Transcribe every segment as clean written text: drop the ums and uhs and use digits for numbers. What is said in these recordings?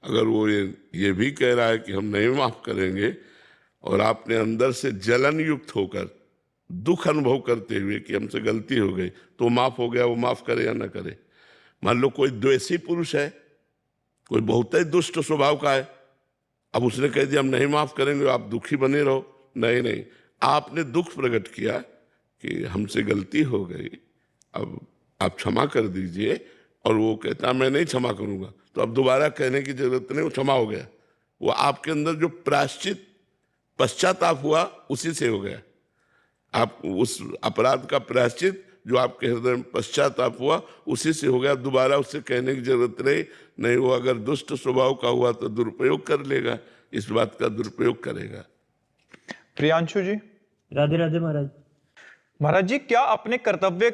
अगर वो ये भी कह रहा है कि हम नहीं माफ करेंगे, और आपने अंदर से जलन युक्त होकर दुख अनुभव करते हुए कि हमसे गलती हो गई, तो माफ हो गया, वो माफ करे या ना करे। मान लो कोई द्वेषी पुरुष है, कोई बहुत ही दुष्ट स्वभाव का है, अब उसने कह दिया हम नहीं माफ करेंगे, आप दुखी बने रहो। नहीं नहीं, आपने दुख प्रकट किया कि हमसे गलती हो गई, अब आप क्षमा कर दीजिए, और वो कहता मैं नहीं क्षमा करूंगा, तो अब दोबारा कहने की जरूरत नहीं, वो क्षमा हो गया। वो आपके अंदर जो प्रायश्चित पश्चाताप हुआ उसी से हो गया। आप उस अपराध का प्रायश्चित जो आपके हृदय में पश्चाताप हुआ उसी से हो गया, दोबारा उससे कहने की जरूरत नहीं। वो अगर दुष्ट स्वभाव का हुआ तो दुरुपयोग कर लेगा, इस बात का दुरुपयोग करेगा। प्रियांशु जी। राधे राधे महाराज। महाराज जी, क्या अपने कर्तव्य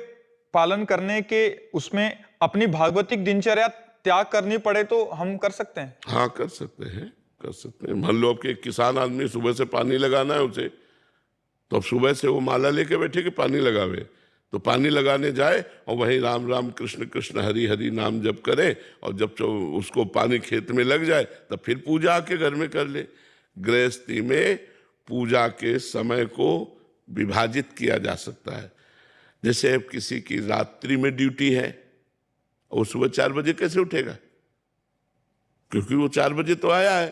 पालन करने के उसमें अपनी भागवतिक दिनचर्या त्याग करनी पड़े तो हम कर सकते हैं? हाँ, कर सकते हैं, कर सकते हैं। मान लो आपके किसान आदमी, सुबह से पानी लगाना है उसे, तो अब सुबह से वो माला लेके बैठे कि पानी लगावे, तो पानी लगाने जाए और वहीं राम राम कृष्ण कृष्ण हरि हरि नाम जप करे, और जब उसको पानी खेत में लग जाए तब फिर पूजा आके घर में कर ले। गृहस्थी में पूजा के समय को विभाजित किया जा सकता है। जैसे अब किसी की रात्रि में ड्यूटी है, और सुबह 4 बजे कैसे उठेगा, क्योंकि वो 4 बजे तो आया है।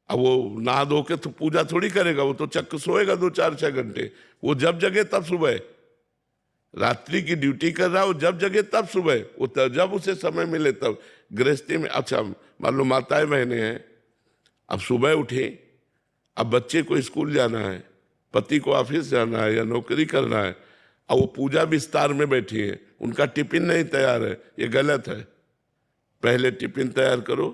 अब वो नहा धो के तो पूजा थोड़ी करेगा, वो तो चक्क सोएगा 2-4-6 घंटे। वो जब जगे तब सुबह, रात्रि की ड्यूटी कर रहा है, वो जब जगे तब सुबह, वो जब उसे समय मिले तब। गृहस्थी में अच्छा मान लो माताएं बहनें हैं, अब सुबह उठे, अब बच्चे को स्कूल जाना है, पति को ऑफिस जाना है या नौकरी करना है, अब वो पूजा विस्तार में बैठी है, उनका टिफिन नहीं तैयार है, ये गलत है। पहले टिफिन तैयार करो,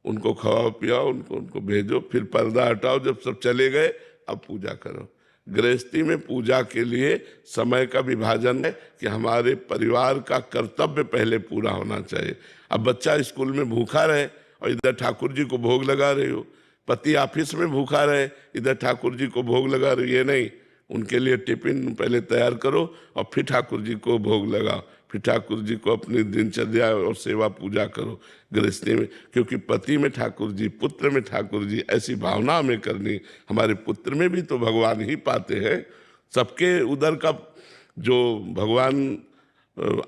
उनको खवाओ पियाओ, उनको भेजो, फिर पर्दा हटाओ, जब सब चले गए अब पूजा करो। गृहस्थी में पूजा के लिए समय का विभाजन है कि हमारे परिवार का कर्तव्य पहले पूरा होना चाहिए। अब बच्चा स्कूल में भूखा रहे और इधर ठाकुर जी को भोग लगा रहे हो, पति ऑफिस में भूखा रहे इधर ठाकुर जी को भोग लगा रहे हो, ये नहीं। उनके लिए टिफिन पहले तैयार करो और फिर ठाकुर जी को भोग लगाओ, फिर ठाकुर जी को अपनी दिनचर्या और सेवा पूजा करो गृहस्थी में। क्योंकि पति में ठाकुर जी, पुत्र में ठाकुर जी, ऐसी भावना हमें करनी। हमारे पुत्र में भी तो भगवान ही पाते हैं। सबके उदर का जो भगवान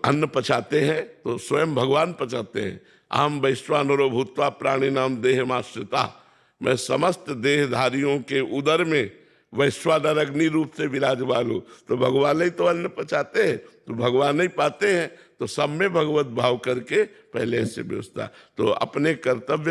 अन्न पचाते हैं तो स्वयं भगवान पचाते हैं। अहम वैश्वानरो भूत्वा प्राणी नाम देहमाश्रिता, मैं समस्त देहधारियों के उदर में वैश्वानर अग्नि रूप से विराजमान हूँ। तो भगवान ही तो अन्न पचाते हैं, तो भगवान ही पाते हैं। तो सब में भगवत भाव करके पहले ऐसे व्यवस्था। तो अपने कर्तव्य